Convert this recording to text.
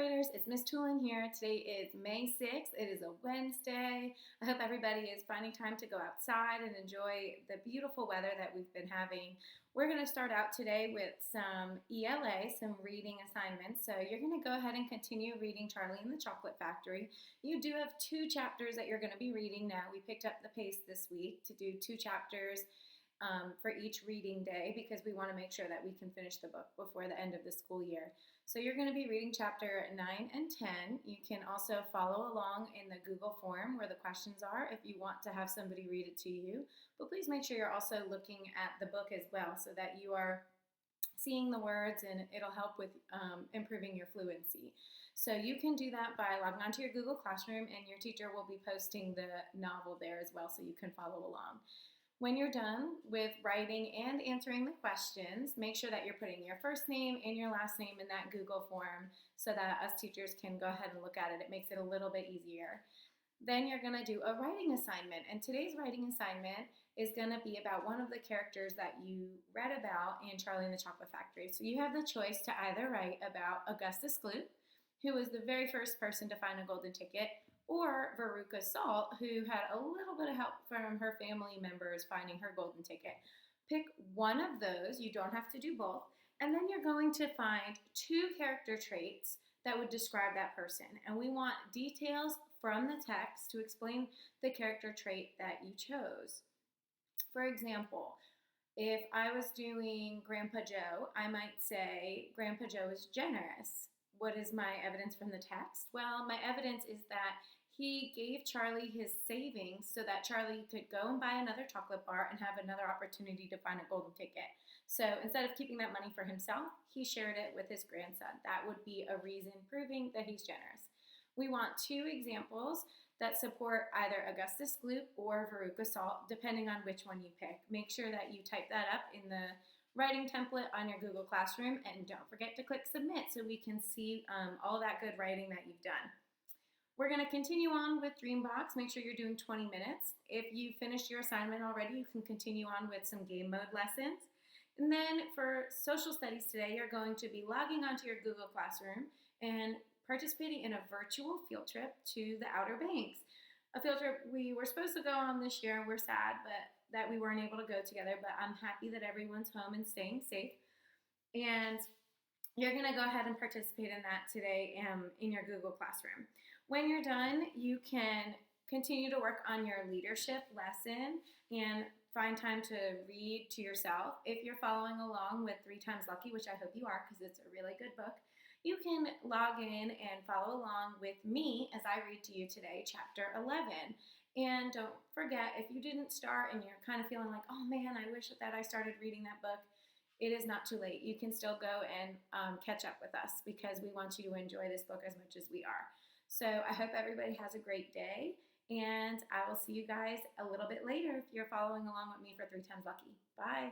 graders, it's Miss Toolin here. Today is May 6th. It is a Wednesday. I hope everybody is finding time to go outside and enjoy the beautiful weather that we've been having. We're going to start out today with some ELA, some reading assignments. So you're going to go ahead and continue reading Charlie and the Chocolate Factory. You do have 2 chapters that you're going to be reading now. We picked up the pace this week to do 2 chapters for each reading day because we want to make sure that we can finish the book before the end of the school year. So you're going to be reading chapter 9 and 10. You can also follow along in the Google form where the questions are if you want to have somebody read it to you. But please make sure you're also looking at the book as well so that you are seeing the words, and it'll help with improving your fluency. So you can do that by logging onto your Google Classroom, and your teacher will be posting the novel there as well so you can follow along. When you're done with writing and answering the questions, make sure that you're putting your first name and your last name in that Google form so that us teachers can go ahead and look at it. It makes it a little bit easier. Then you're going to do a writing assignment, and today's writing assignment is going to be about one of the characters that you read about in Charlie and the Chocolate Factory. So you have the choice to either write about Augustus Gloop, who was the very first person to find a golden ticket, or Veruca Salt, who had a little bit of help from her family members finding her golden ticket. Pick one of those, you don't have to do both, and then you're going to find 2 character traits that would describe that person. And we want details from the text to explain the character trait that you chose. For example, if I was doing Grandpa Joe, I might say Grandpa Joe is generous. What is my evidence from the text? Well, my evidence is that he gave Charlie his savings so that Charlie could go and buy another chocolate bar and have another opportunity to find a golden ticket. So instead of keeping that money for himself, he shared it with his grandson. That would be a reason proving that he's generous. We want 2 examples that support either Augustus Gloop or Veruca Salt, depending on which one you pick. Make sure that you type that up in the writing template on your Google Classroom, and don't forget to click submit so we can see all that good writing that you've done. We're going to continue on with Dreambox. Make sure you're doing 20 minutes. If you finished your assignment already, you can continue on with some game mode lessons. And then for social studies today, you're going to be logging onto your Google Classroom and participating in a virtual field trip to the Outer Banks. A field trip we were supposed to go on this year, and we're sad that we weren't able to go together, but I'm happy that everyone's home and staying safe. And you're going to go ahead and participate in that today in your Google Classroom. When you're done, you can continue to work on your leadership lesson and find time to read to yourself. If you're following along with 3 Times Lucky, which I hope you are because it's a really good book, you can log in and follow along with me as I read to you today, chapter 11. And don't forget, if you didn't start and you're kind of feeling like, oh man, I wish that I started reading that book, it is not too late. You can still go and catch up with us because we want you to enjoy this book as much as we are. So I hope everybody has a great day, and I will see you guys a little bit later if you're following along with me for 3 Times Lucky. Bye.